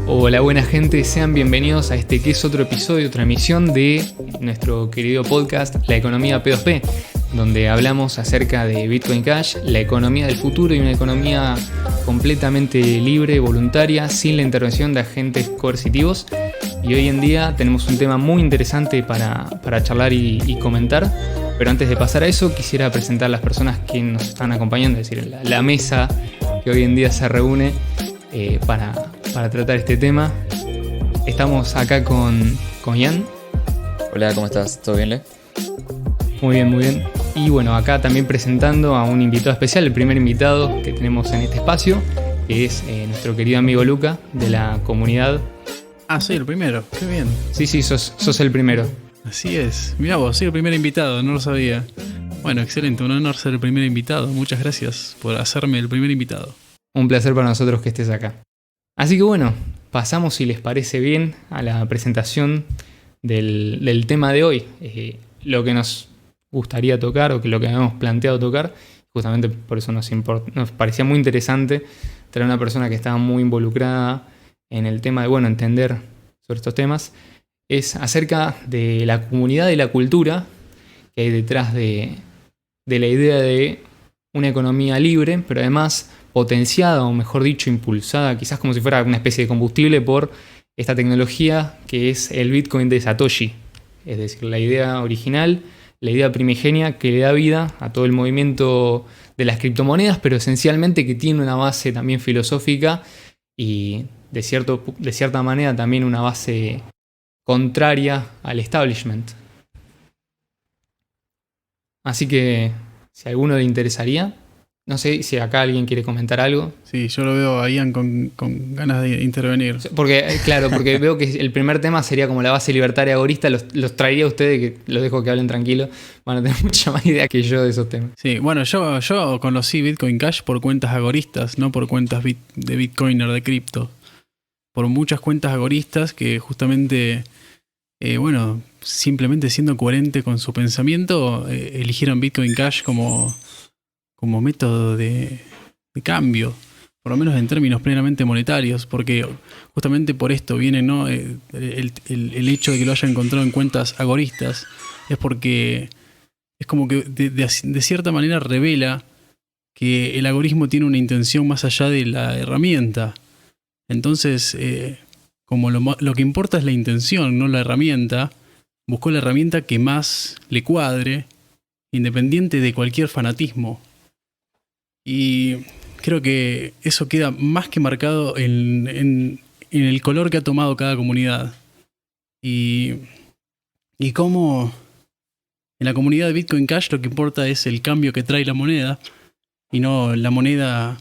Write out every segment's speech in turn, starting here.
Hola buena gente, sean bienvenidos a este que es otro episodio, otra emisión de nuestro querido podcast La Economía P2P, donde hablamos acerca de Bitcoin Cash, la economía del futuro y una economía completamente libre, voluntaria, sin la intervención de agentes coercitivos. Y hoy en día tenemos un tema muy interesante para charlar y comentar. Pero antes de pasar a eso, quisiera presentar a las personas que nos están acompañando, es decir, la mesa que hoy en día se reúne para tratar este tema. Estamos acá con Ian. Hola, ¿cómo estás? ¿Todo bien, Le? Muy bien, muy bien. Y bueno, acá también presentando a un invitado especial, el primer invitado que tenemos en este espacio, que es nuestro querido amigo Luca, de la comunidad. Ah, soy el primero, qué bien. Sí, sos el primero. Así es. Mirá vos, soy el primer invitado, no lo sabía. Bueno, excelente, un honor ser el primer invitado. Muchas gracias por hacerme el primer invitado. Un placer para nosotros que estés acá. Así que bueno, pasamos, si les parece bien, a la presentación del tema de hoy. Lo que nos gustaría tocar, o que lo que habíamos planteado tocar, justamente por eso nos parecía muy interesante traer a una persona que estaba muy involucrada en el tema de, bueno, entender sobre estos temas, es acerca de la comunidad y la cultura que hay detrás de la idea de una economía libre, pero además potenciada, o mejor dicho, impulsada, quizás como si fuera una especie de combustible por esta tecnología que es el Bitcoin de Satoshi. Es decir, la idea original, la idea primigenia que le da vida a todo el movimiento de las criptomonedas, pero esencialmente que tiene una base también filosófica y de cierta manera también una base contraria al establishment. Así que, si a alguno le interesaría, no sé si acá alguien quiere comentar algo. Sí, yo lo veo a Ian con ganas de intervenir. Porque veo que el primer tema sería como la base libertaria agorista. Los traería a ustedes, que los dejo que hablen tranquilos. Van a tener mucha más idea que yo de esos temas. Sí, bueno, yo conocí Bitcoin Cash por cuentas agoristas, no por cuentas de Bitcoiner de cripto. Por muchas cuentas agoristas que justamente, simplemente siendo coherente con su pensamiento, eligieron Bitcoin Cash como método de cambio, por lo menos en términos plenamente monetarios, porque justamente por esto viene, ¿no? el hecho de que lo haya encontrado en cuentas agoristas es porque es como que de cierta manera revela que el algoritmo tiene una intención más allá de la herramienta. Entonces, como lo que importa es la intención, no la herramienta, buscó la herramienta que más le cuadre, independiente de cualquier fanatismo. Y creo que eso queda más que marcado en el color que ha tomado cada comunidad. Y cómo en la comunidad de Bitcoin Cash lo que importa es el cambio que trae la moneda, y no la moneda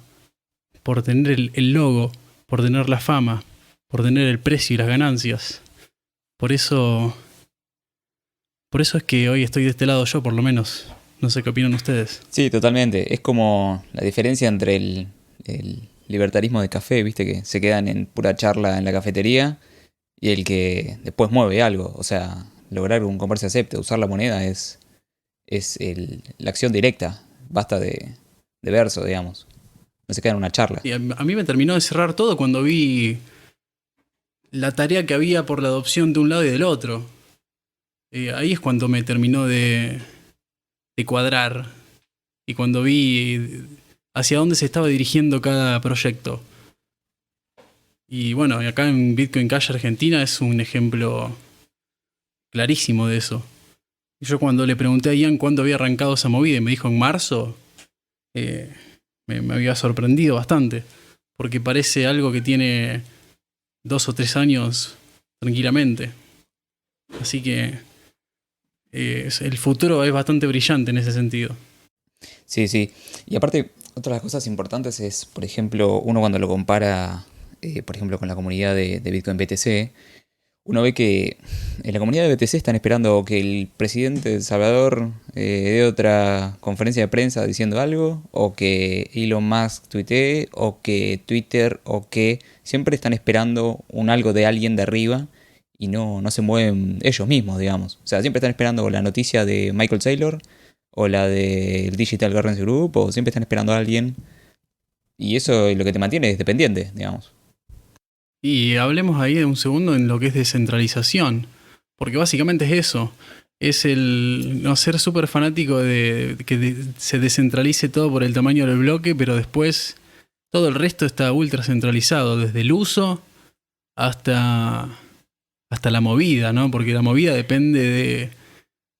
por tener el logo, por tener la fama, por tener el precio y las ganancias. Por eso es que hoy estoy de este lado yo, por lo menos. No sé qué opinan ustedes. Sí, totalmente. Es como la diferencia entre el libertarismo de café, viste, que se quedan en pura charla en la cafetería, y el que después mueve algo. O sea, lograr un comercio acepte, usar la moneda es la acción directa. Basta de verso, digamos. No se queda en una charla. Y a mí me terminó de cerrar todo cuando vi la tarea que había por la adopción de un lado y del otro. Ahí es cuando me terminó de cuadrar, y cuando vi hacia dónde se estaba dirigiendo cada proyecto. Y bueno, acá en Bitcoin Cash Argentina es un ejemplo clarísimo de eso. Yo cuando le pregunté a Ian cuándo había arrancado esa movida y me dijo en marzo, me había sorprendido bastante, porque parece algo que tiene 2 o 3 años tranquilamente. Así que el futuro es bastante brillante en ese sentido. Sí, sí. Y aparte, otra de las cosas importantes es, por ejemplo, uno cuando lo compara, por ejemplo, con la comunidad de Bitcoin BTC, uno ve que en la comunidad de BTC están esperando que el presidente de El Salvador dé otra conferencia de prensa diciendo algo, o que Elon Musk tuitee, o que Twitter, o que siempre están esperando un algo de alguien de arriba, y no se mueven ellos mismos, digamos. O sea, siempre están esperando la noticia de Michael Saylor, o la del Digital Currency Group, o siempre están esperando a alguien. Y eso es lo que te mantiene dependiente, digamos. Y hablemos ahí de un segundo en lo que es descentralización, porque básicamente es eso, es el no ser súper fanático de que se descentralice todo por el tamaño del bloque, pero después todo el resto está ultra centralizado, desde el uso hasta la movida, ¿no? Porque la movida depende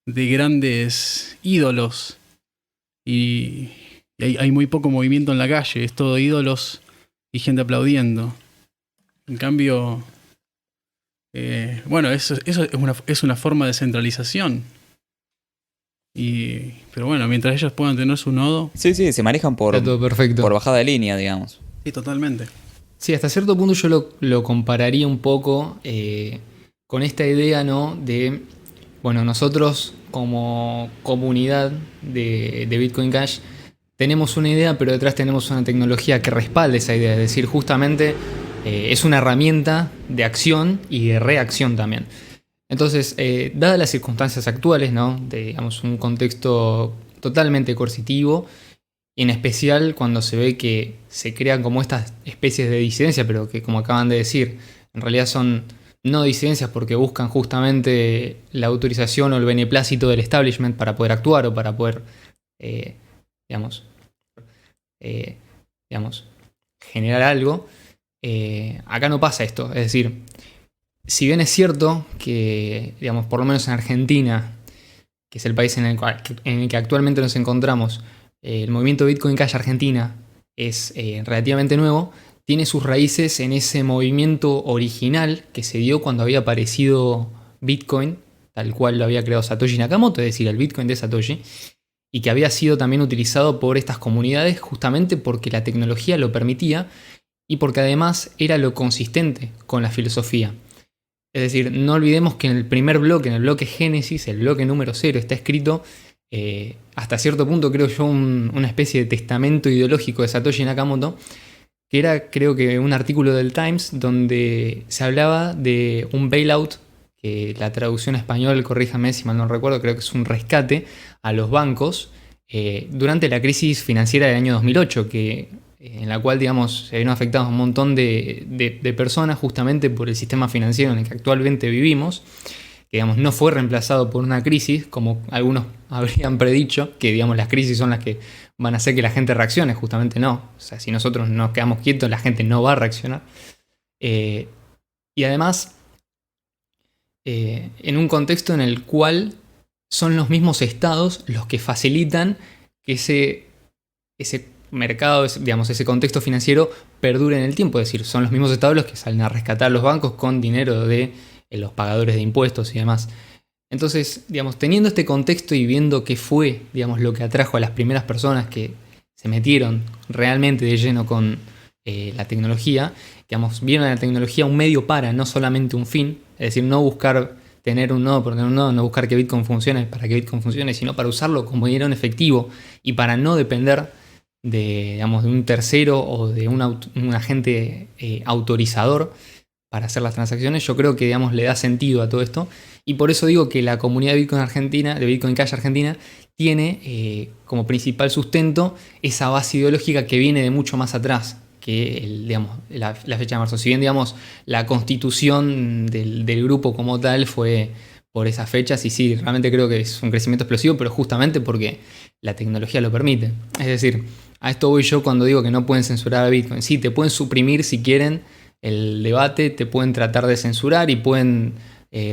de grandes ídolos y hay muy poco movimiento en la calle, es todo ídolos y gente aplaudiendo. En cambio, bueno, eso es una forma de centralización. Pero bueno, mientras ellos puedan tener su nodo. Sí, se manejan Está todo perfecto. por bajada de línea, digamos. Sí, totalmente. Sí, hasta cierto punto yo lo compararía un poco con esta idea, ¿no? De, bueno, nosotros como comunidad de Bitcoin Cash tenemos una idea, pero detrás tenemos una tecnología que respalde esa idea. Es decir, justamente es una herramienta de acción y de reacción también. Entonces, dadas las circunstancias actuales, ¿no? De, digamos, un contexto totalmente coercitivo, y en especial cuando se ve que se crean como estas especies de disidencia, pero que, como acaban de decir, en realidad son no disidencias porque buscan justamente la autorización o el beneplácito del establishment para poder actuar o para poder, digamos, generar algo. Acá no pasa esto, es decir, si bien es cierto que, digamos, por lo menos en Argentina, que es el país en el que actualmente nos encontramos, el movimiento Bitcoin Cash Argentina es relativamente nuevo, tiene sus raíces en ese movimiento original que se dio cuando había aparecido Bitcoin, tal cual lo había creado Satoshi Nakamoto, es decir, el Bitcoin de Satoshi, y que había sido también utilizado por estas comunidades justamente porque la tecnología lo permitía y porque además era lo consistente con la filosofía. Es decir, no olvidemos que en el primer bloque, en el bloque Génesis, el bloque número 0, está escrito, hasta cierto punto creo yo, una especie de testamento ideológico de Satoshi Nakamoto, que era creo que un artículo del Times donde se hablaba de un bailout, que la traducción a español, corríjame si mal no recuerdo, creo que es un rescate a los bancos durante la crisis financiera del año 2008, en la cual, digamos, se vieron afectados un montón de personas justamente por el sistema financiero en el que actualmente vivimos, que, digamos, no fue reemplazado por una crisis, como algunos habrían predicho, que, digamos, las crisis son las que van a hacer que la gente reaccione, justamente no. O sea, si nosotros nos quedamos quietos, la gente no va a reaccionar. Y además, en un contexto en el cual son los mismos estados los que facilitan que ese mercado, digamos, ese contexto financiero perdure en el tiempo. Es decir, son los mismos estados los que salen a rescatar los bancos con dinero de los pagadores de impuestos y demás. Entonces, digamos, teniendo este contexto y viendo qué fue, digamos, lo que atrajo a las primeras personas que se metieron realmente de lleno con la tecnología, digamos, vieron a la tecnología un medio para, no solamente un fin. Es decir, no buscar tener un nodo por tener un nodo, no buscar que Bitcoin funcione para que Bitcoin funcione, sino para usarlo como dinero en efectivo y para no depender digamos, de un tercero o de un agente autorizador para hacer las transacciones. Yo creo que, digamos, le da sentido a todo esto, y por eso digo que la comunidad de Bitcoin Argentina, de Bitcoin Cash Argentina, tiene como principal sustento esa base ideológica que viene de mucho más atrás que digamos, la fecha de marzo. Si bien, digamos, la constitución del grupo como tal fue por esas fechas, y sí, realmente creo que es un crecimiento explosivo, pero justamente porque la tecnología lo permite. Es decir, a esto voy yo cuando digo que no pueden censurar a Bitcoin. Sí, te pueden suprimir si quieren el debate, te pueden tratar de censurar y pueden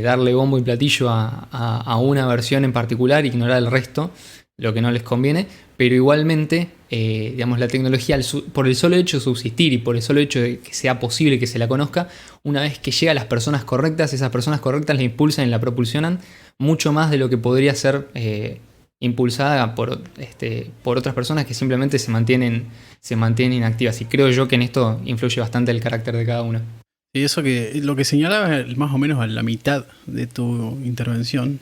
darle bombo y platillo a una versión en particular, ignorar el resto, lo que no les conviene, pero igualmente, digamos, la tecnología, por el solo hecho de subsistir y por el solo hecho de que sea posible que se la conozca, una vez que llega a las personas correctas, esas personas correctas la impulsan y la propulsionan mucho más de lo que podría ser impulsada por otras personas que simplemente se mantienen inactivas. Y creo yo que en esto influye bastante el carácter de cada una. Y eso que lo que señalaba más o menos a la mitad de tu intervención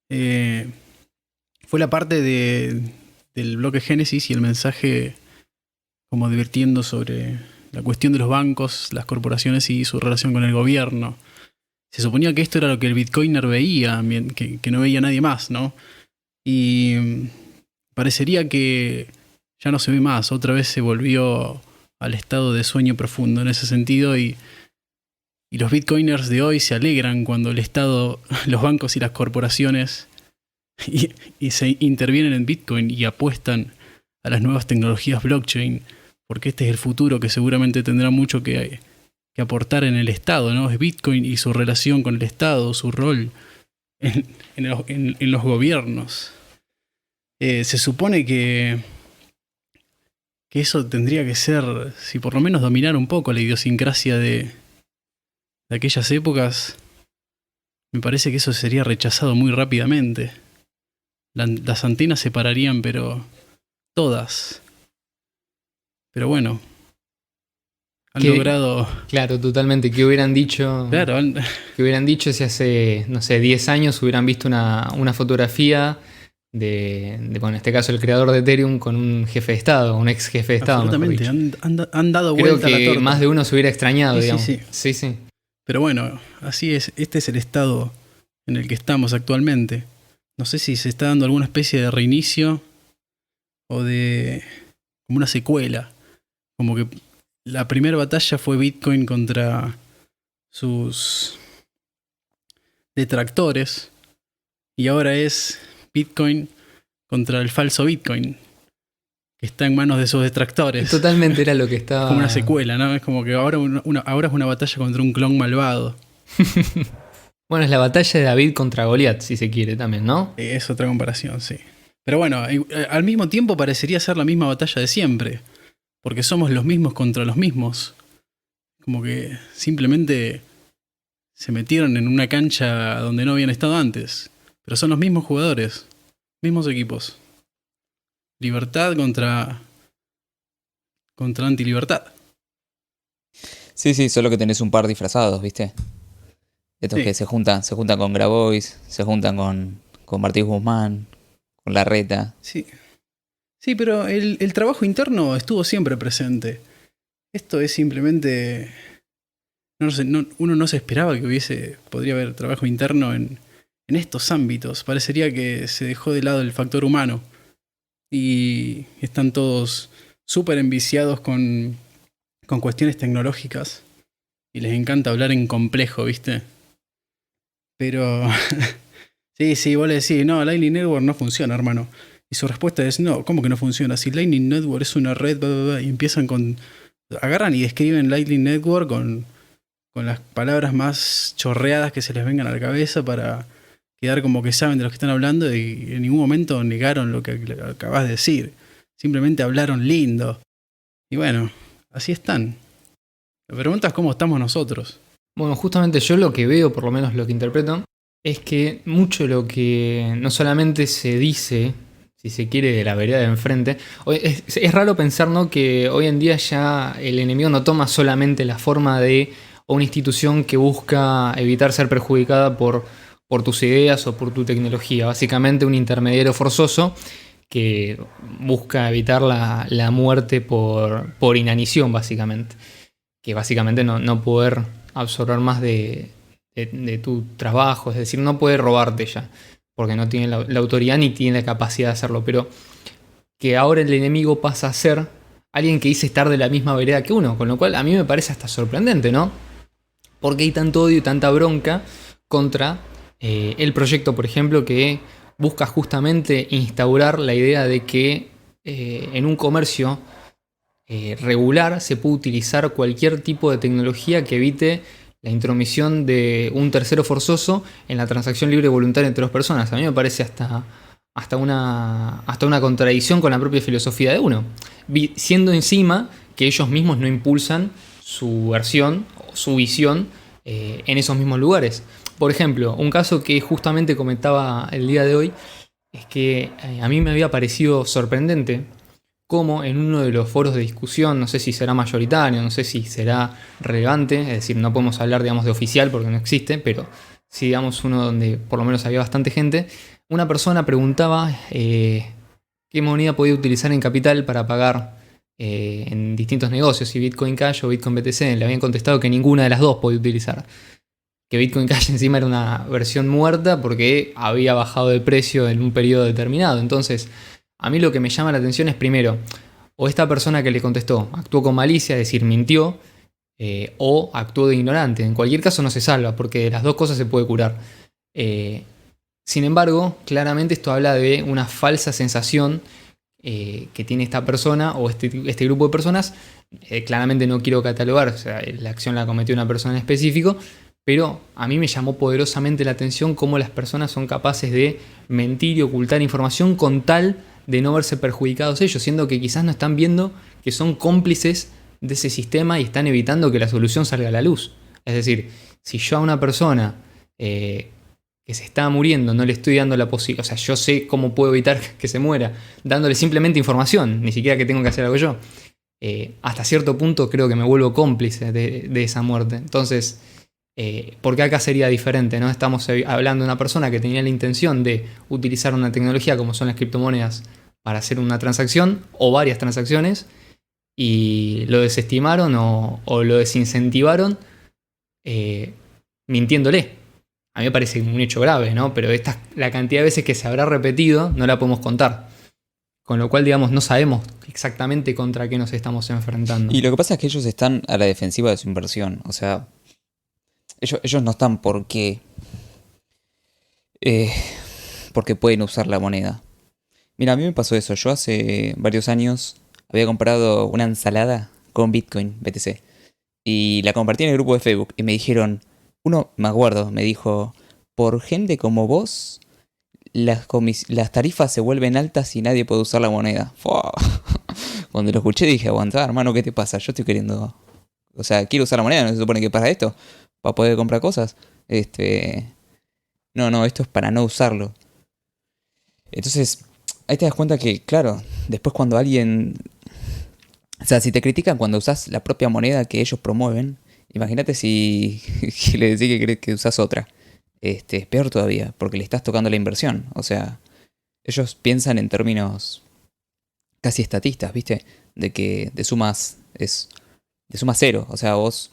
fue la parte del bloque Génesis y el mensaje como advirtiendo sobre la cuestión de los bancos, las corporaciones y su relación con el gobierno. Se suponía que esto era lo que el bitcoiner veía, que no veía nadie más, ¿no? Y parecería que ya no se ve más. Otra vez se volvió al estado de sueño profundo en ese sentido y Y los bitcoiners de hoy se alegran cuando el Estado, los bancos y las corporaciones y se intervienen en Bitcoin y apuestan a las nuevas tecnologías blockchain, porque este es el futuro que seguramente tendrá mucho que aportar en el Estado, ¿no? Es Bitcoin y su relación con el Estado, su rol en los gobiernos. Se supone que eso tendría que ser, si por lo menos dominar un poco la idiosincrasia de aquellas épocas, me parece que eso sería rechazado muy rápidamente. Las antenas se pararían, pero todas. Pero bueno, han logrado... Claro, totalmente. ¿Qué hubieran dicho? Claro, ¿Qué hubieran dicho si hace, no sé, 10 años hubieran visto una fotografía bueno, en este caso el creador de Ethereum con un jefe de Estado, un ex jefe de Estado? Absolutamente, han dado Creo vuelta a la que torta. más de uno se hubiera extrañado, Sí, digamos. sí. Pero bueno, así es. Este es el estado en el que estamos actualmente. No sé si se está dando alguna especie de reinicio o de como una secuela. Como que la primera batalla fue Bitcoin contra sus detractores y ahora es Bitcoin contra el falso Bitcoin, que está en manos de sus detractores. Totalmente era lo que estaba... Como una secuela, ¿no? Es como que ahora es una batalla contra un clon malvado. Bueno, es la batalla de David contra Goliat, si se quiere también, ¿no? Es otra comparación, sí. Pero bueno, al mismo tiempo parecería ser la misma batalla de siempre, porque somos los mismos contra los mismos. Como que simplemente se metieron en una cancha donde no habían estado antes. Pero son los mismos jugadores, mismos equipos. Libertad contra antilibertad. Sí, solo que tenés un par disfrazados, ¿viste? Estos Sí. que se juntan con Grabois, se juntan con Martínez Guzmán, con Larreta. Sí, pero el trabajo interno estuvo siempre presente. Esto es simplemente... uno no se esperaba que podría haber trabajo interno en estos ámbitos. Parecería que se dejó de lado el factor humano. Y están todos súper enviciados con cuestiones tecnológicas. Y les encanta hablar en complejo, ¿viste? Pero... sí, vos le decís, no, Lightning Network no funciona, hermano. Y su respuesta es, no, ¿cómo que no funciona? Si Lightning Network es una red, bla, bla, bla, y empiezan agarran y describen Lightning Network con las palabras más chorreadas que se les vengan a la cabeza para quedar como que saben de lo que están hablando, y en ningún momento negaron lo que acabas de decir. Simplemente hablaron lindo. Y bueno, así están. La pregunta es cómo estamos nosotros. Bueno, justamente yo lo que veo, por lo menos lo que interpreto, es que mucho lo que no solamente se dice, si se quiere, de la vereda de enfrente, es raro pensar, ¿no?, que hoy en día ya el enemigo no toma solamente la forma de una institución que busca evitar ser perjudicada por tus ideas o por tu tecnología. Básicamente un intermediario forzoso que busca evitar la muerte por inanición, básicamente. Que básicamente no poder absorber más de tu trabajo, es decir, no puede robarte ya, porque no tiene la autoridad ni tiene la capacidad de hacerlo, pero que ahora el enemigo pasa a ser alguien que dice estar de la misma vereda que uno, con lo cual a mí me parece hasta sorprendente, ¿no? Porque hay tanto odio y tanta bronca contra el proyecto, por ejemplo, que busca justamente instaurar la idea de que en un comercio regular se puede utilizar cualquier tipo de tecnología que evite la intromisión de un tercero forzoso en la transacción libre y voluntaria entre dos personas. A mí me parece hasta una contradicción con la propia filosofía de uno, siendo encima que ellos mismos no impulsan su versión o su visión en esos mismos lugares. Por ejemplo, un caso que justamente comentaba el día de hoy es que a mí me había parecido sorprendente cómo en uno de los foros de discusión, no sé si será mayoritario, no sé si será relevante, es decir, no podemos hablar, digamos, de oficial porque no existe, pero sí, digamos, uno donde por lo menos había bastante gente, una persona preguntaba qué moneda podía utilizar en Capital para pagar en distintos negocios, si Bitcoin Cash o Bitcoin BTC. Le habían contestado que ninguna de las dos podía utilizar. Que Bitcoin Cash encima era una versión muerta porque había bajado de precio en un periodo determinado. Entonces, a mí lo que me llama la atención es, primero, o esta persona que le contestó actuó con malicia, es decir, mintió, o actúo de ignorante. En cualquier caso no se salva, porque de las dos cosas se puede curar. Sin embargo, claramente esto habla de una falsa sensación que tiene esta persona o este grupo de personas. Claramente no quiero catalogar, o sea, la acción la cometió una persona en específico, pero a mí me llamó poderosamente la atención cómo las personas son capaces de mentir y ocultar información con tal de no verse perjudicados ellos, siendo que quizás no están viendo que son cómplices de ese sistema y están evitando que la solución salga a la luz. Es decir, si yo a una persona que se está muriendo no le estoy dando la posibilidad, o sea, yo sé cómo puedo evitar que se muera, dándole simplemente información, ni siquiera que tengo que hacer algo yo. Hasta cierto punto creo que me vuelvo cómplice de esa muerte. Entonces, porque acá sería diferente, ¿no? Estamos hablando de una persona que tenía la intención de utilizar una tecnología como son las criptomonedas para hacer una transacción o varias transacciones y lo desestimaron o lo desincentivaron mintiéndole. A mí me parece un hecho grave, ¿no? Pero la cantidad de veces que se habrá repetido no la podemos contar. Con lo cual, digamos, no sabemos exactamente contra qué nos estamos enfrentando. Y lo que pasa es que ellos están a la defensiva de su inversión. O sea, ellos no están porque pueden usar la moneda. Mira, a mí me pasó eso. Yo hace varios años había comprado una ensalada con Bitcoin, BTC. Y la compartí en el grupo de Facebook. Y me dijeron, me acuerdo, me dijo, por gente como vos, las tarifas se vuelven altas y nadie puede usar la moneda. Fua. Cuando lo escuché dije, aguantá, hermano, ¿qué te pasa? Yo estoy queriendo... O sea, quiero usar la moneda, ¿no se supone que para esto? ¿Para poder comprar cosas? No, esto es para no usarlo. Entonces, ahí te das cuenta que, claro, después cuando alguien... O sea, si te critican cuando usas la propia moneda que ellos promueven, imagínate si le decís que usas otra. Es peor todavía, porque le estás tocando la inversión. O sea, ellos piensan en términos casi estatistas, ¿viste? De que de suma cero. O sea, vos...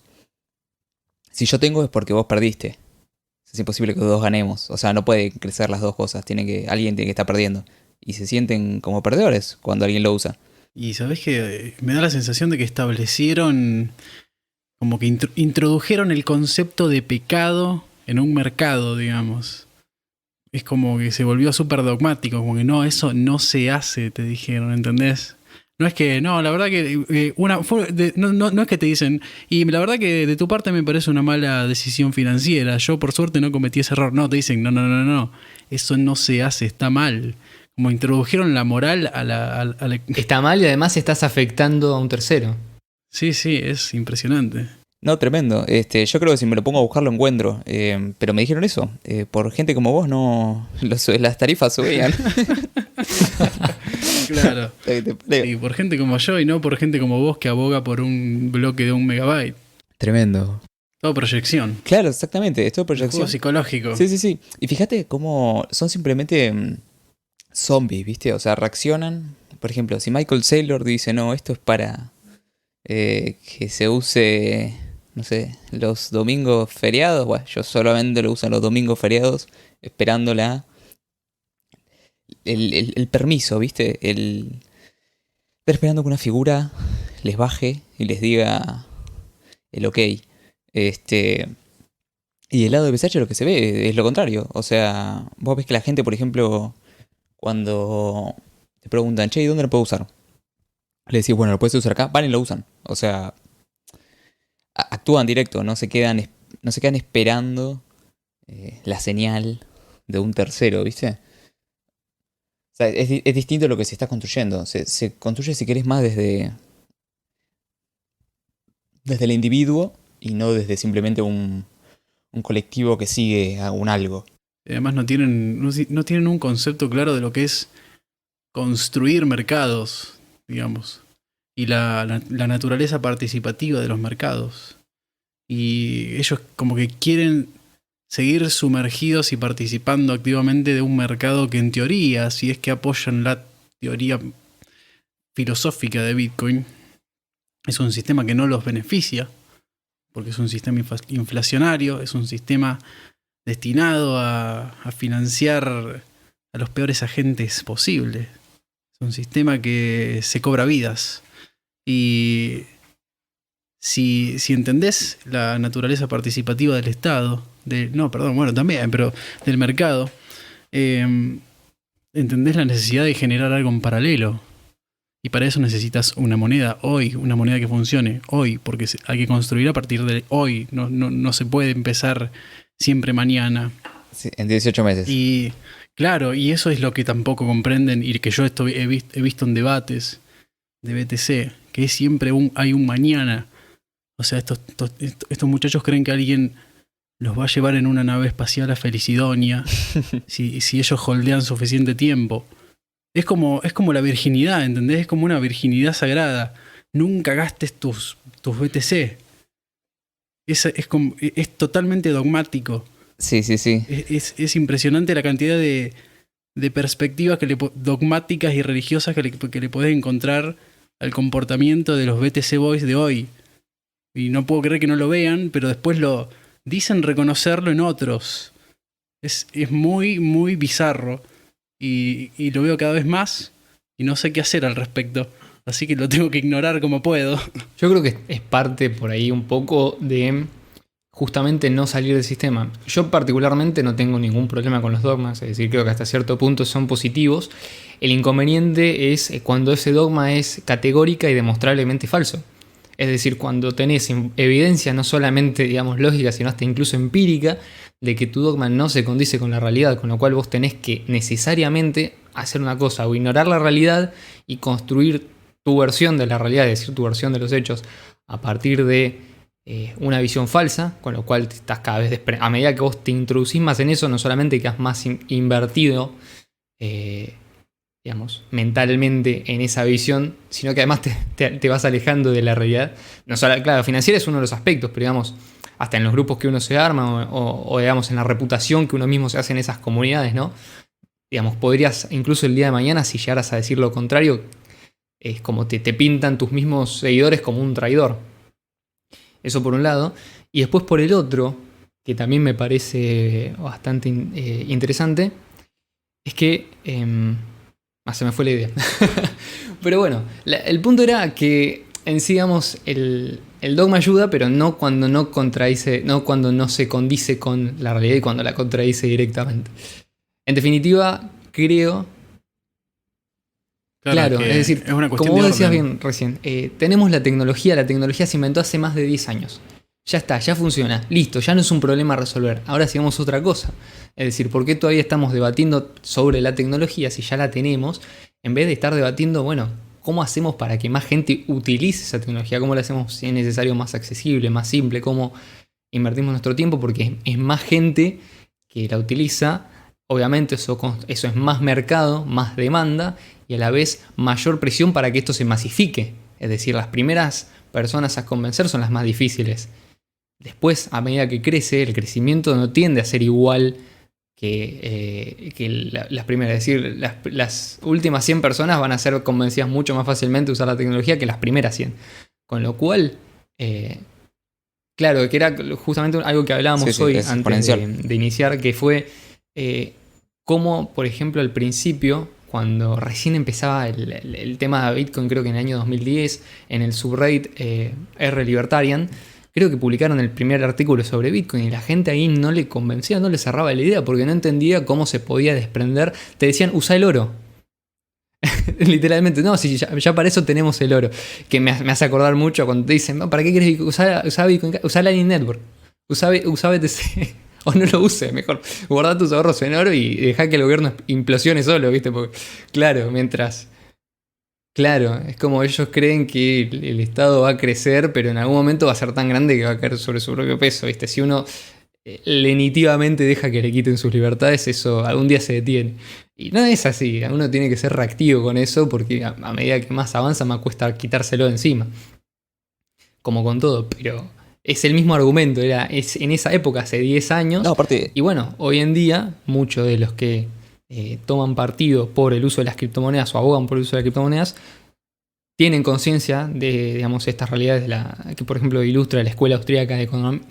Si yo tengo es porque vos perdiste. Es imposible que los dos ganemos. O sea, no pueden crecer las dos cosas. Alguien tiene que estar perdiendo. Y se sienten como perdedores cuando alguien lo usa. Y sabés que me da la sensación de que establecieron, como que introdujeron el concepto de pecado en un mercado, digamos. Es como que se volvió súper dogmático, como que no, eso no se hace, te dijeron, ¿entendés? No es que, no, la verdad que no es que te dicen, y la verdad que de tu parte me parece una mala decisión financiera, yo por suerte no cometí ese error. No, te dicen, no, eso no se hace, está mal. Como introdujeron la moral a la... Está mal y además estás afectando a un tercero. Sí, es impresionante. No, tremendo. Yo creo que si me lo pongo a buscar lo encuentro. Pero me dijeron eso. Por gente como vos no... las tarifas subían. Claro. Y por gente como yo y no por gente como vos que aboga por un bloque de 1 megabyte. Tremendo. Todo proyección. Claro, exactamente. Es todo proyección. Juego psicológico. Sí. Y fíjate cómo son simplemente zombies, ¿viste? O sea, reaccionan. Por ejemplo, si Michael Saylor dice, no, esto es para que se use, no sé, los domingos feriados. Bueno, yo solamente lo uso en los domingos feriados, esperando el permiso, ¿viste? Estar esperando que una figura les baje y les diga el ok. Y del lado de PSH lo que se ve es lo contrario. O sea, vos ves que la gente, por ejemplo, cuando te preguntan, che, ¿y dónde lo puedo usar? Le decís, bueno, lo puedes usar acá, van y lo usan. O sea, actúan directo, no se quedan esperando la señal de un tercero, ¿viste? O sea, es distinto lo que se está construyendo. Se construye, si querés, más desde el individuo y no desde simplemente un colectivo que sigue a un algo. Además no tienen un concepto claro de lo que es construir mercados, digamos, y la naturaleza participativa de los mercados. Y ellos como que quieren seguir sumergidos y participando activamente de un mercado que en teoría, si es que apoyan la teoría filosófica de Bitcoin, es un sistema que no los beneficia, porque es un sistema inflacionario, es un sistema destinado a financiar a los peores agentes posibles. Es un sistema que se cobra vidas. Y si entendés la naturaleza participativa del Estado, también, pero del mercado, entendés la necesidad de generar algo en paralelo. Y para eso necesitas una moneda hoy, una moneda que funcione hoy, porque hay que construir a partir de hoy. No se puede empezar siempre mañana. Sí, en 18 meses. Y claro, y eso es lo que tampoco comprenden y que yo he visto en debates de BTC, que es siempre hay un mañana. O sea, estos muchachos creen que alguien los va a llevar en una nave espacial a Felicidonia si ellos holdean suficiente tiempo. Es como la virginidad, ¿entendés? Es como una virginidad sagrada. Nunca gastes tus BTC. Es totalmente dogmático. Sí. Es impresionante la cantidad de perspectivas dogmáticas y religiosas que le podés encontrar al comportamiento de los BTC Boys de hoy. Y no puedo creer que no lo vean, pero después lo dicen reconocerlo en otros. Es muy, muy bizarro. Y lo veo cada vez más y no sé qué hacer al respecto. Así que lo tengo que ignorar como puedo. Yo creo que es parte por ahí un poco de justamente no salir del sistema. Yo particularmente no tengo ningún problema con los dogmas, es decir, creo que hasta cierto punto son positivos. El inconveniente es cuando ese dogma es categórica y demostrablemente falso. Es decir, cuando tenés evidencia no solamente, digamos, lógica, sino hasta incluso empírica, de que tu dogma no se condice con la realidad, con lo cual vos tenés que necesariamente hacer una cosa, o ignorar la realidad y construir tu versión de la realidad, es decir, tu versión de los hechos, a partir de una visión falsa, con lo cual estás cada vez a medida que vos te introducís más en eso, no solamente quedas más invertido, digamos, mentalmente en esa visión, sino que además te vas alejando de la realidad. No solo, claro, financiera es uno de los aspectos, pero digamos, hasta en los grupos que uno se arma o digamos en la reputación que uno mismo se hace en esas comunidades, ¿no? Digamos, podrías incluso el día de mañana, si llegaras a decir lo contrario, es como te pintan tus mismos seguidores como un traidor. Eso por un lado. Y después por el otro, que también me parece bastante interesante, es que... se me fue la idea. Pero bueno, el punto era que en sí, digamos, el dogma ayuda, pero no cuando no contradice, no cuando no se condice con la realidad y cuando la contradice directamente. En definitiva, creo... Claro, es decir, es una como vos decías bien recién, tenemos la tecnología se inventó hace más de 10 años. Ya está, ya funciona, listo, ya no es un problema a resolver. Ahora sigamos otra cosa. Es decir, ¿por qué todavía estamos debatiendo sobre la tecnología si ya la tenemos? En vez de estar debatiendo, bueno, ¿cómo hacemos para que más gente utilice esa tecnología? ¿Cómo la hacemos, si es necesario, más accesible, más simple? ¿Cómo invertimos nuestro tiempo? Porque es más gente que la utiliza. Obviamente eso es más mercado, más demanda y a la vez mayor presión para que esto se masifique. Es decir, las primeras personas a convencer son las más difíciles. Después, a medida que crece, el crecimiento no tiende a ser igual que las primeras. Es decir, las últimas 100 personas van a ser convencidas mucho más fácilmente de usar la tecnología que las primeras 100. Con lo cual, claro, que era justamente algo que hablábamos hoy antes de iniciar, que fue cómo, por ejemplo, al principio, cuando recién empezaba el tema de Bitcoin, creo que en el año 2010, en el subreddit R Libertarian, creo que publicaron el primer artículo sobre Bitcoin y la gente ahí no le convencía, no le cerraba la idea porque no entendía cómo se podía desprender. Te decían, usa el oro. Literalmente, no, si ya para eso tenemos el oro. Que me hace acordar mucho cuando te dicen, ¿para qué querés usar Bitcoin? Usa Lightning Network. Usa BTC. O no lo uses, mejor. Guarda tus ahorros en oro y deja que el gobierno implosione solo, ¿viste? Porque, claro, Claro, es como ellos creen que el Estado va a crecer, pero en algún momento va a ser tan grande que va a caer sobre su propio peso, ¿viste? Si uno lenitivamente deja que le quiten sus libertades, eso algún día se detiene. Y no es así, uno tiene que ser reactivo con eso, porque a medida que más avanza, más cuesta quitárselo de encima. Como con todo, pero es el mismo argumento, es en esa época, hace 10 años. No, aparte... Y bueno, hoy en día, muchos de los que toman partido por el uso de las criptomonedas o abogan por el uso de las criptomonedas, tienen conciencia de, digamos, estas realidades que, por ejemplo, ilustra la Escuela Austríaca de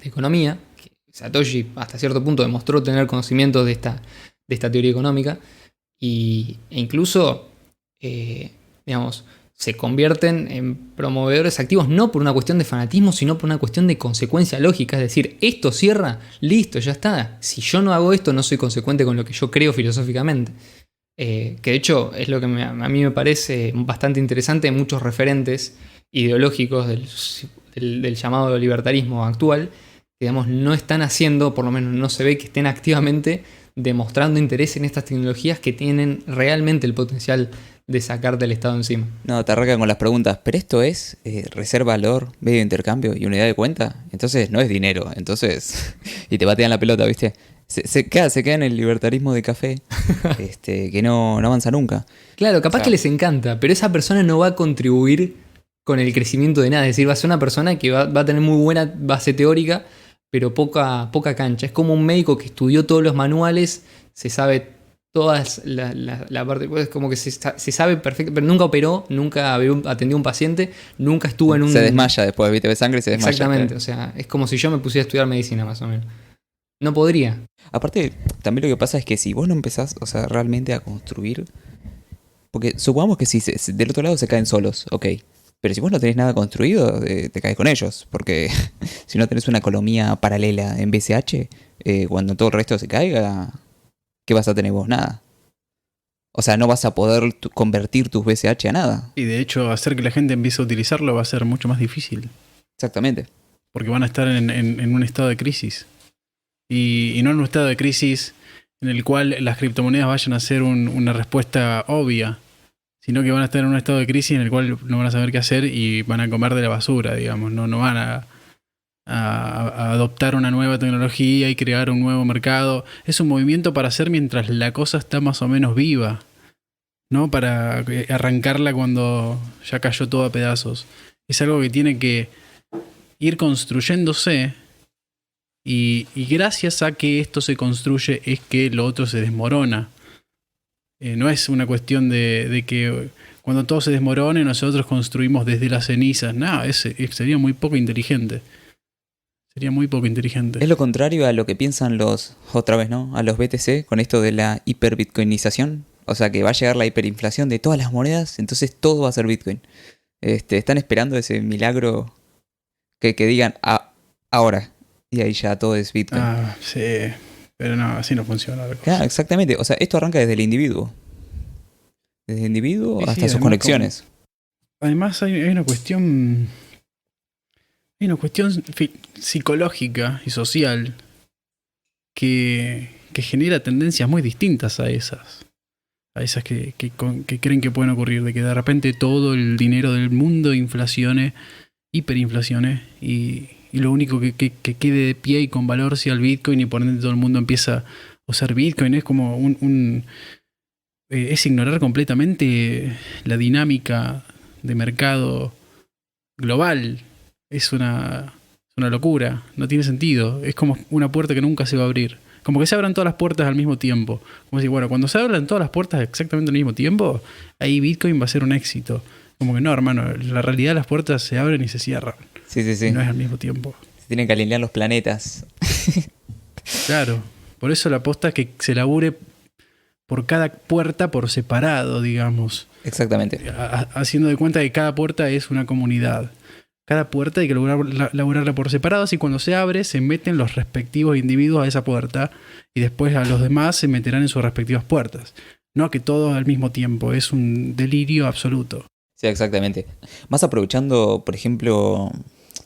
Economía, que Satoshi hasta cierto punto demostró tener conocimientos de esta teoría económica, e incluso, digamos, se convierten en promovedores activos no por una cuestión de fanatismo, sino por una cuestión de consecuencia lógica. Es decir, esto cierra, listo, ya está. Si yo no hago esto, no soy consecuente con lo que yo creo filosóficamente. Que de hecho es lo que a mí me parece bastante interesante. Muchos referentes ideológicos del llamado libertarismo actual, digamos, no están haciendo, por lo menos no se ve que estén activamente demostrando interés en estas tecnologías que tienen realmente el potencial de sacarte el Estado encima. No, te arrancan con las preguntas, pero esto es reserva valor, medio de intercambio y unidad de cuenta. Entonces no es dinero, entonces... y te batean la pelota, ¿viste? Se queda en el libertarismo de café, que no avanza nunca. Claro, capaz que les encanta, pero esa persona no va a contribuir con el crecimiento de nada. Es decir, va a ser una persona que va a tener muy buena base teórica, pero poca cancha. Es como un médico que estudió todos los manuales, se sabe todas la parte, pues como que se sabe perfecto, pero nunca operó, nunca atendió a un paciente, nunca estuvo en un... Se desmaya después, ¿viste? Ve sangre y se desmaya. Exactamente, o sea, es como si yo me pusiera a estudiar medicina más o menos. No podría. Aparte, también lo que pasa es que si vos no empezás, o sea, realmente a construir... Porque supongamos que si del otro lado se caen solos, ok. Pero si vos no tenés nada construido, te caes con ellos. Porque si no tenés una economía paralela en BCH, cuando todo el resto se caiga, ¿qué vas a tener vos? Nada. O sea, no vas a poder convertir tus BCH a nada. Y de hecho, hacer que la gente empiece a utilizarlo va a ser mucho más difícil. Exactamente. Porque van a estar en un estado de crisis. Y no en un estado de crisis en el cual las criptomonedas vayan a ser una respuesta obvia, sino que van a estar en un estado de crisis en el cual no van a saber qué hacer y van a comer de la basura, digamos. No van a adoptar una nueva tecnología y crear un nuevo mercado. Es un movimiento para hacer mientras la cosa está más o menos viva, ¿no? Para arrancarla cuando ya cayó todo a pedazos. Es algo que tiene que ir construyéndose. Y gracias a que esto se construye es que lo otro se desmorona. No es una cuestión de que cuando todo se desmorone nosotros construimos desde las cenizas. No, sería muy poco inteligente. Sería muy poco inteligente. Es lo contrario a lo que piensan otra vez, ¿no? A los BTC con esto de la hiperbitcoinización. O sea, que va a llegar la hiperinflación de todas las monedas, entonces todo va a ser Bitcoin. Están esperando ese milagro que digan ahora. Y ahí ya todo es Bitcoin. Sí, pero no, así no funciona la cosa. Claro, exactamente. O sea, esto arranca desde el individuo. Desde el individuo hasta sus conexiones. Además hay una cuestión... Hay una cuestión psicológica y social que genera tendencias muy distintas a esas. A esas que creen que pueden ocurrir. De que de repente todo el dinero del mundo inflacione, hiperinflacione y lo único que quede de pie y con valor sea el Bitcoin y por ende todo el mundo empieza a usar Bitcoin. Es como es ignorar completamente la dinámica de mercado global. Es una locura, no tiene sentido. Es como una puerta que nunca se va a abrir. Como que se abran todas las puertas al mismo tiempo. Como si, bueno, cuando se abran todas las puertas exactamente al mismo tiempo, ahí Bitcoin va a ser un éxito. Como que no, hermano, en la realidad las puertas se abren y se cierran. Sí. Y no es al mismo tiempo. Se tienen que alinear los planetas. Claro, por eso la aposta es que se labure por cada puerta por separado, digamos. Exactamente. Haciendo de cuenta que cada puerta es una comunidad. Cada puerta hay que laburarla por separado, así cuando se abre se meten los respectivos individuos a esa puerta y después a los demás se meterán en sus respectivas puertas. No que todos al mismo tiempo, es un delirio absoluto. Sí, exactamente. Más aprovechando, por ejemplo,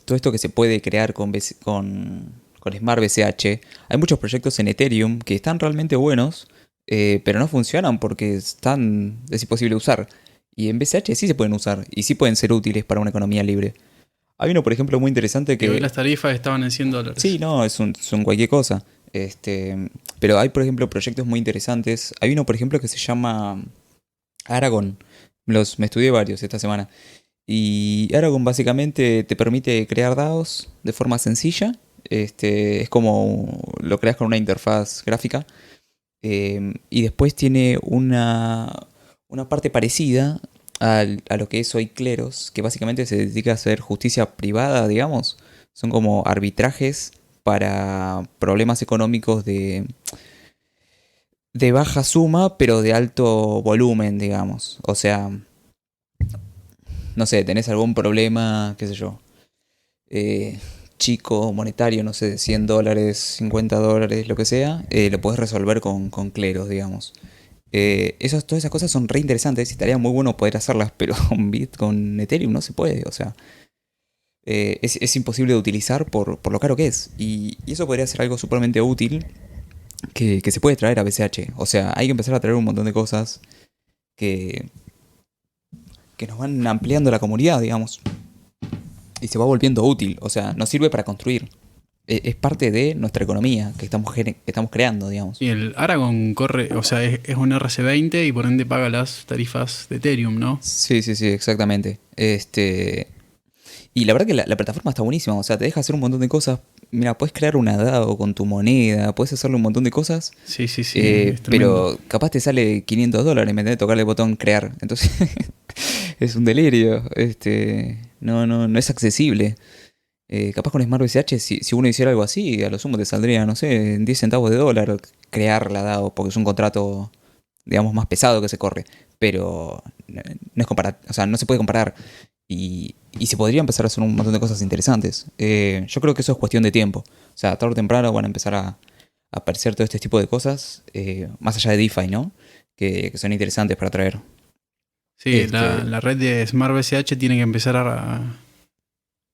todo esto que se puede crear con Smart BCH, hay muchos proyectos en Ethereum que están realmente buenos, pero no funcionan porque es imposible usar. Y en BCH sí se pueden usar y sí pueden ser útiles para una economía libre. Hay uno, por ejemplo, muy interesante que... hoy las tarifas estaban en $100. Sí, no, es un cualquier cosa. Pero hay, por ejemplo, proyectos muy interesantes. Hay uno, por ejemplo, que se llama Aragon. Me estudié varios esta semana. Y Aragon básicamente te permite crear DAOs de forma sencilla. Es como lo creas con una interfaz gráfica. Y después tiene una parte parecida a lo que es hoy Cleros, que básicamente se dedica a hacer justicia privada, digamos. Son como arbitrajes para problemas económicos de baja suma, pero de alto volumen, digamos. O sea, no sé, tenés algún problema, qué sé yo, chico, monetario, no sé, de $100, $50, lo que sea, lo podés resolver con cleros, digamos. Todas esas cosas son re interesantes y estaría muy bueno poder hacerlas, pero con Ethereum no se puede, o sea, es imposible de utilizar por lo caro que es. Y eso podría ser algo supermente útil que se puede traer a BCH. O sea, hay que empezar a traer un montón de cosas que, que nos van ampliando la comunidad, digamos. Y se va volviendo útil, o sea, nos sirve para construir. Es parte de nuestra economía que estamos creando, digamos. Y el Aragon corre, o sea, es un RC20 y por ende paga las tarifas de Ethereum, ¿no? Sí, exactamente. Y la verdad que la plataforma está buenísima, o sea, te deja hacer un montón de cosas. Mira, puedes crear una DAO con tu moneda, puedes hacerle un montón de cosas. Sí, es tremendo. Pero capaz te sale $500, en vez de tocarle el botón crear. Entonces, es un delirio. No es accesible. Capaz con Smart BCH, si uno hiciera algo así, a lo sumo te saldría, no sé, 10 centavos de dólar crear la DAO, porque es un contrato, digamos, más pesado que se corre. Pero no es o sea, no se puede comparar. Y se podría empezar a hacer un montón de cosas interesantes. Yo creo que eso es cuestión de tiempo. O sea, tarde o temprano van a empezar a aparecer todo este tipo de cosas, más allá de DeFi, ¿no? Que son interesantes para traer. Sí, la red de Smart BCH tiene que empezar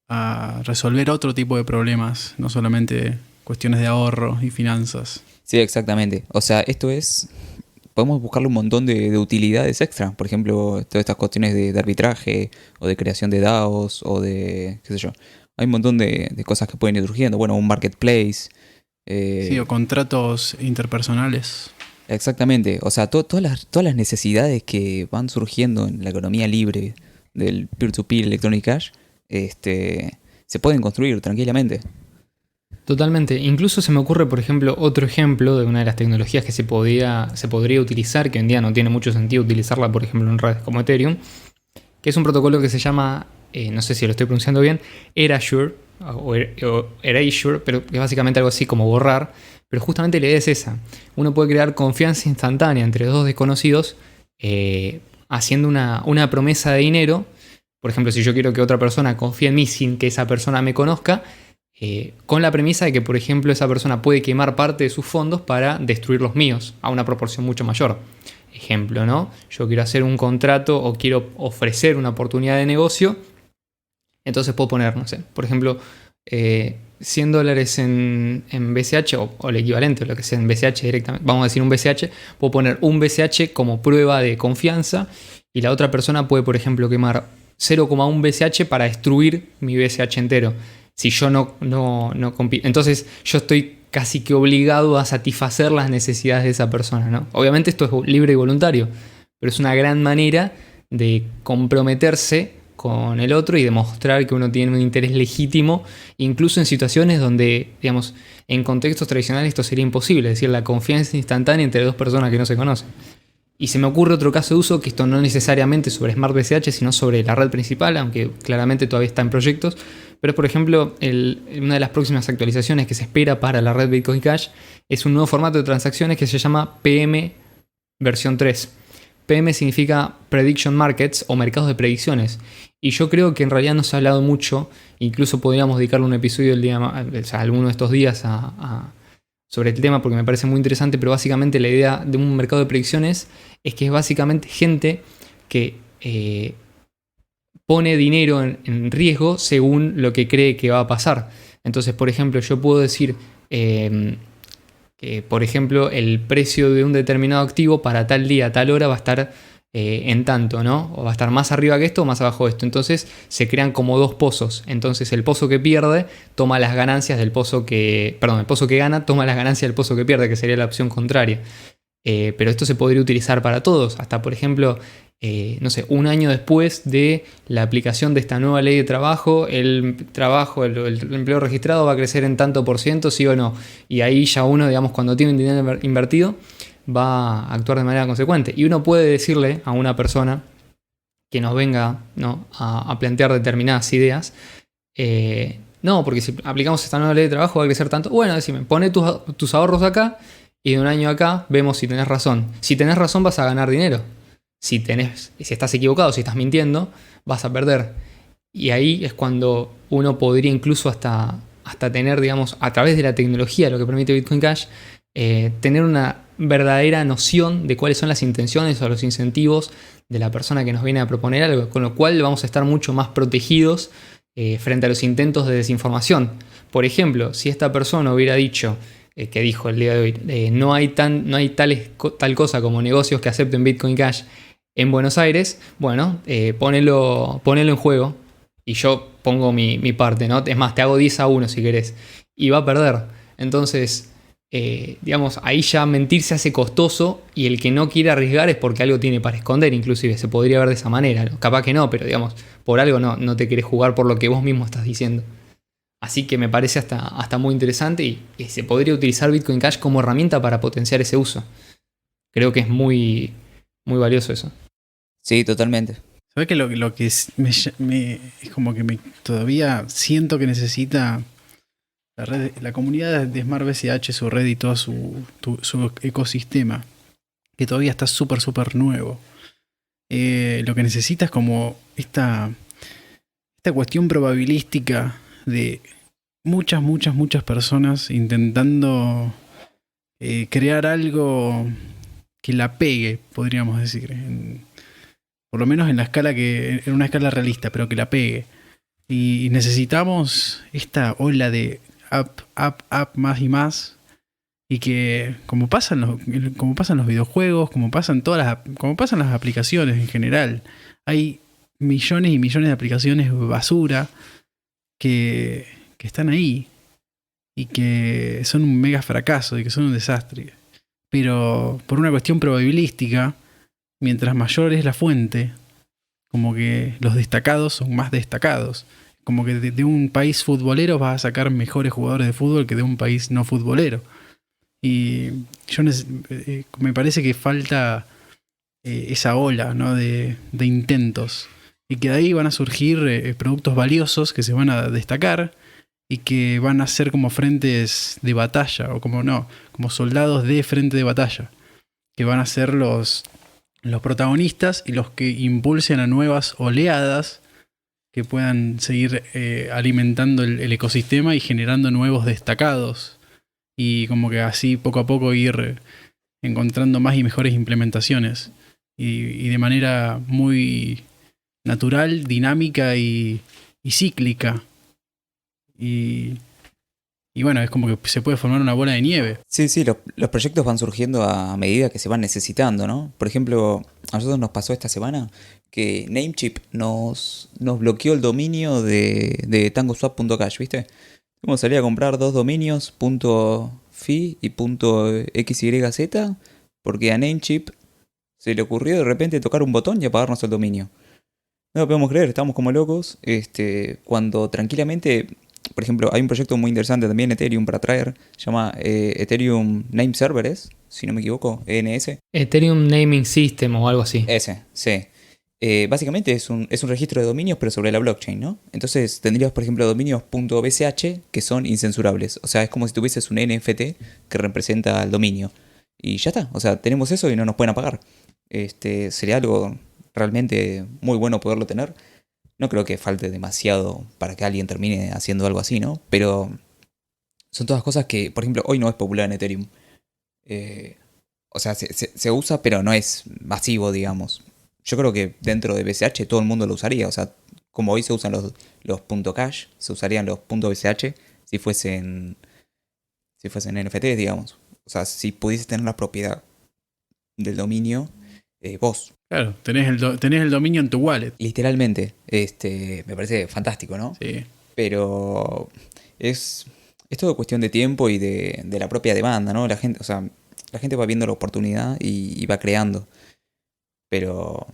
a resolver otro tipo de problemas, no solamente cuestiones de ahorro y finanzas. Sí, exactamente. O sea, podemos buscarle un montón de utilidades extra. Por ejemplo, todas estas cuestiones de arbitraje o de creación de DAOs o de, qué sé yo. Hay un montón de cosas que pueden ir surgiendo. Bueno, un marketplace. Sí, o contratos interpersonales. Exactamente. O sea, todas las necesidades que van surgiendo en la economía libre del peer-to-peer Electronic Cash se pueden construir tranquilamente. Totalmente. Incluso se me ocurre, por ejemplo, otro ejemplo de una de las tecnologías que se podría utilizar, que hoy en día no tiene mucho sentido utilizarla, por ejemplo, en redes como Ethereum, que es un protocolo que se llama, no sé si lo estoy pronunciando bien, Erasure, o Erasure, pero que es básicamente algo así como borrar. Pero justamente la idea es esa. Uno puede crear confianza instantánea entre dos desconocidos haciendo una promesa de dinero. Por ejemplo, si yo quiero que otra persona confíe en mí sin que esa persona me conozca, con la premisa de que, por ejemplo, esa persona puede quemar parte de sus fondos para destruir los míos a una proporción mucho mayor. Ejemplo, ¿no? Yo quiero hacer un contrato o quiero ofrecer una oportunidad de negocio, entonces puedo poner, no sé, por ejemplo, $100 en BCH o el equivalente, o lo que sea en BCH directamente, vamos a decir un BCH, puedo poner un BCH como prueba de confianza y la otra persona puede, por ejemplo, quemar 0,1 BCH para destruir mi BCH entero. Si yo no entonces yo estoy casi que obligado a satisfacer las necesidades de esa persona, ¿no? Obviamente esto es libre y voluntario, pero es una gran manera de comprometerse con el otro y demostrar que uno tiene un interés legítimo, incluso en situaciones donde, digamos, en contextos tradicionales esto sería imposible, es decir, la confianza instantánea entre dos personas que no se conocen. Y se me ocurre otro caso de uso, que esto no necesariamente sobre Smart BCH, sino sobre la red principal, aunque claramente todavía está en proyectos. Pero, por ejemplo, una de las próximas actualizaciones que se espera para la red Bitcoin Cash es un nuevo formato de transacciones que se llama PM versión 3. PM significa Prediction Markets o mercados de predicciones. Y yo creo que en realidad no se ha hablado mucho, incluso podríamos dedicarle un episodio alguno de estos días sobre el tema porque me parece muy interesante, pero básicamente la idea de un mercado de predicciones es que es básicamente gente que pone dinero en riesgo según lo que cree que va a pasar. Entonces, por ejemplo, yo puedo decir que, por ejemplo, el precio de un determinado activo para tal día, tal hora va a estar en tanto, ¿no? O va a estar más arriba que esto o más abajo de esto. Entonces se crean como dos pozos. Entonces el pozo que pierde toma las ganancias del pozo que... Perdón, el pozo que gana toma las ganancias del pozo que pierde, que sería la opción contraria. Pero esto se podría utilizar para todos. Hasta, por ejemplo, no sé, un año después de la aplicación de esta nueva ley de trabajo, el empleo registrado va a crecer en tanto por ciento, sí o no. Y ahí ya uno, digamos, cuando tiene un dinero invertido, va a actuar de manera consecuente. Y uno puede decirle a una persona que nos venga, ¿no?, a plantear determinadas ideas, no, porque si aplicamos esta nueva ley de trabajo va a crecer tanto. Bueno, decime, pone tus ahorros acá y de un año acá vemos si tenés razón. Si tenés razón vas a ganar dinero. si estás equivocado, si estás mintiendo, vas a perder. Y ahí es cuando uno podría incluso hasta tener, digamos, a través de la tecnología, lo que permite Bitcoin Cash, tener una verdadera noción de cuáles son las intenciones o los incentivos de la persona que nos viene a proponer algo, con lo cual vamos a estar mucho más protegidos frente a los intentos de desinformación. Por ejemplo, si esta persona hubiera dicho, que dijo el día de hoy, no hay tal cosa como negocios que acepten Bitcoin Cash en Buenos Aires, bueno, ponelo en juego y yo pongo mi parte, ¿no? Es más, te hago 10-1 si querés, y va a perder. Entonces, digamos, ahí ya mentir se hace costoso y el que no quiere arriesgar es porque algo tiene para esconder, inclusive se podría ver de esa manera, ¿no? Capaz que no, pero digamos, por algo no te querés jugar por lo que vos mismo estás diciendo. Así que me parece hasta muy interesante y se podría utilizar Bitcoin Cash como herramienta para potenciar ese uso. Creo que es muy, muy valioso eso. Sí, totalmente. ¿Sabes que lo que es como que todavía siento que necesita la comunidad de Smart BCH, su red y todo su ecosistema, que todavía está súper, súper nuevo? Lo que necesita es como esta cuestión probabilística de muchas personas intentando crear algo que la pegue, podríamos decir. Por lo menos en una escala realista, pero que la pegue. Y necesitamos esta ola de app más y más. Y que como pasan los videojuegos, como pasan las aplicaciones en general, hay millones y millones de aplicaciones basura que están ahí y que son un mega fracaso y que son un desastre. Pero por una cuestión probabilística, mientras mayor es la fuente, como que los destacados son más destacados. Como que de un país futbolero vas a sacar mejores jugadores de fútbol que de un país no futbolero. Y me parece que falta esa ola, ¿no? de intentos. Y que de ahí van a surgir productos valiosos que se van a destacar y que van a ser como frentes de batalla, o como soldados de frente de batalla, que van a ser los protagonistas y los que impulsen a nuevas oleadas que puedan seguir alimentando el ecosistema y generando nuevos destacados. Y como que así poco a poco ir encontrando más y mejores implementaciones. Y de manera muy natural, dinámica y cíclica. Y bueno, es como que se puede formar una bola de nieve. Sí, los proyectos van surgiendo a medida que se van necesitando, ¿no? Por ejemplo, a nosotros nos pasó esta semana que Namecheap nos bloqueó el dominio de tangoswap.cash, ¿viste? Hemos salido a comprar 2 dominios, .fi y .xyz, porque a Namecheap se le ocurrió de repente tocar un botón y apagarnos el dominio. No lo podemos creer, estamos como locos. Cuando tranquilamente, por ejemplo, hay un proyecto muy interesante también en Ethereum para traer, se llama Ethereum Name Servers, si no me equivoco, ENS. Ethereum Naming System o algo así. Ese, sí. Básicamente es un registro de dominios, pero sobre la blockchain, ¿no? Entonces tendrías, por ejemplo, dominios .bch que son incensurables. O sea, es como si tuvieses un NFT que representa el dominio. Y ya está. O sea, tenemos eso y no nos pueden apagar. Sería algo realmente muy bueno poderlo tener. No creo que falte demasiado para que alguien termine haciendo algo así, ¿no? Pero son todas cosas que, por ejemplo, hoy no es popular en Ethereum. O sea, se usa, pero no es masivo, digamos. Yo creo que dentro de BCH todo el mundo lo usaría. O sea, como hoy se usan los .cash, se usarían los .bch si fuesen NFTs, digamos. O sea, si pudieses tener la propiedad del dominio, vos. Claro, tenés el dominio en tu wallet. Literalmente. Me parece fantástico, ¿no? Sí. Pero es todo cuestión de tiempo y de la propia demanda, ¿no? La gente va viendo la oportunidad y va creando. Pero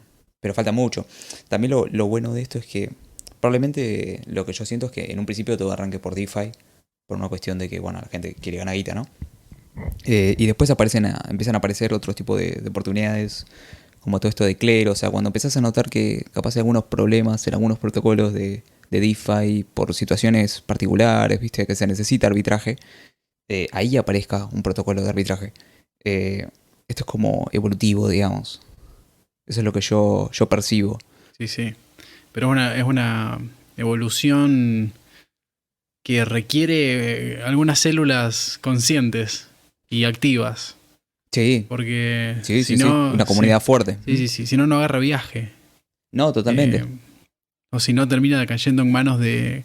falta mucho. También lo bueno de esto es que probablemente lo que yo siento es que en un principio todo arranque por DeFi, por una cuestión de que, bueno, la gente quiere ganar guita, ¿no? Y después empiezan a aparecer otros tipos de oportunidades, como todo esto de Clero. O sea, cuando empezás a notar que capaz hay algunos problemas en algunos protocolos de DeFi por situaciones particulares, viste, que se necesita arbitraje, ahí aparezca un protocolo de arbitraje. Esto es como evolutivo, digamos. Eso es lo que yo percibo. Sí, sí. Pero es una evolución que requiere algunas células conscientes y activas. Sí, Porque sí, si sí, no, sí. Una comunidad fuerte. Sí. Si no, no agarra viaje. No, totalmente. O si no, termina cayendo en manos de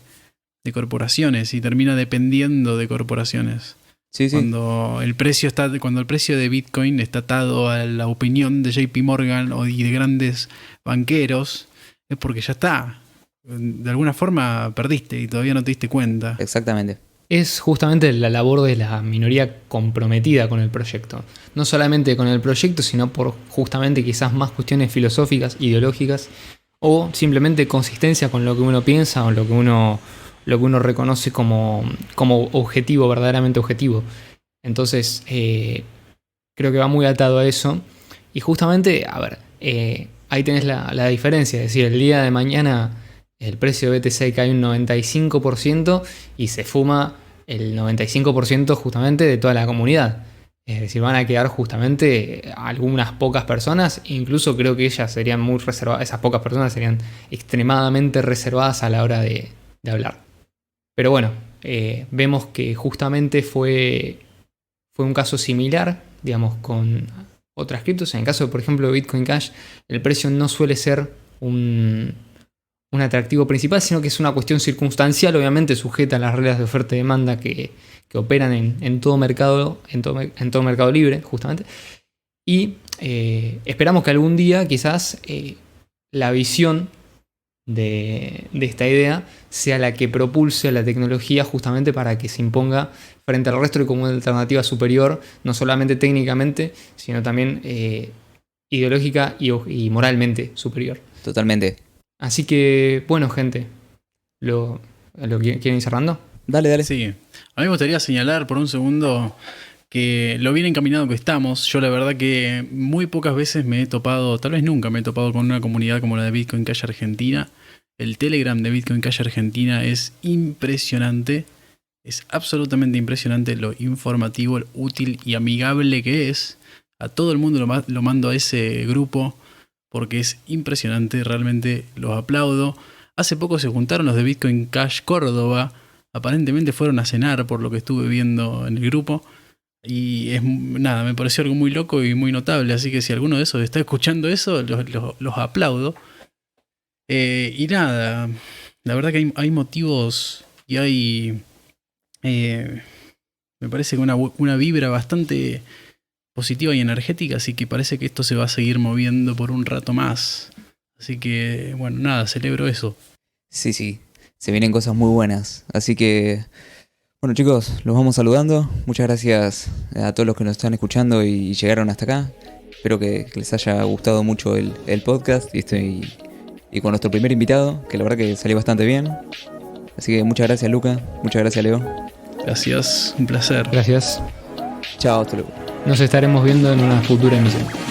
corporaciones y termina dependiendo de corporaciones. Sí, sí. Cuando el precio de Bitcoin está atado a la opinión de JP Morgan y de grandes banqueros, es porque ya está. De alguna forma perdiste y todavía no te diste cuenta. Exactamente. Es justamente la labor de la minoría comprometida con el proyecto. No solamente con el proyecto, sino por justamente quizás más cuestiones filosóficas, ideológicas, o simplemente consistencia con lo que uno piensa o lo que uno reconoce como objetivo, verdaderamente objetivo. Entonces, creo que va muy atado a eso. Y justamente, a ver, ahí tenés la diferencia. Es decir, el día de mañana el precio de BTC cae un 95% y se fuma el 95% justamente de toda la comunidad. Es decir, van a quedar justamente algunas pocas personas, incluso creo que ellas serían muy reservadas, esas pocas personas serían extremadamente reservadas a la hora de hablar. Pero bueno, vemos que justamente fue un caso similar, digamos, con otras criptos. En el caso, por ejemplo, de Bitcoin Cash, el precio no suele ser un atractivo principal, sino que es una cuestión circunstancial, obviamente sujeta a las reglas de oferta y demanda que operan en todo mercado, en todo mercado libre, justamente. Y esperamos que algún día quizás la visión de esta idea sea la que propulse a la tecnología justamente para que se imponga frente al resto como una alternativa superior, no solamente técnicamente, sino también ideológica y moralmente superior. Totalmente. Así que, bueno, gente, ¿lo quieren ir cerrando? Dale. Sí. A mí me gustaría señalar por un segundo que lo bien encaminado que estamos. Yo la verdad que muy pocas veces me he topado, tal vez nunca me he topado con una comunidad como la de Bitcoin Cash Argentina. El Telegram de Bitcoin Cash Argentina es impresionante. Es absolutamente impresionante lo informativo, lo útil y amigable que es. A todo el mundo lo mando a ese grupo porque es impresionante, realmente los aplaudo. Hace poco se juntaron los de Bitcoin Cash Córdoba. Aparentemente fueron a cenar por lo que estuve viendo en el grupo. Y me pareció algo muy loco y muy notable. Así que si alguno de esos está escuchando eso, los aplaudo. Y nada, la verdad que hay motivos y hay... me parece que una vibra bastante positiva y energética, así que parece que esto se va a seguir moviendo por un rato más. Así que, bueno, nada, celebro eso. Sí, se vienen cosas muy buenas. Así que, bueno chicos, los vamos saludando. Muchas gracias a todos los que nos están escuchando y llegaron hasta acá. Espero que les haya gustado mucho el podcast y con nuestro primer invitado, que la verdad que salió bastante bien. Así que muchas gracias Luca, muchas gracias Leo. Gracias, un placer. Gracias. Chao, hasta luego. Nos estaremos viendo en una futura emisión.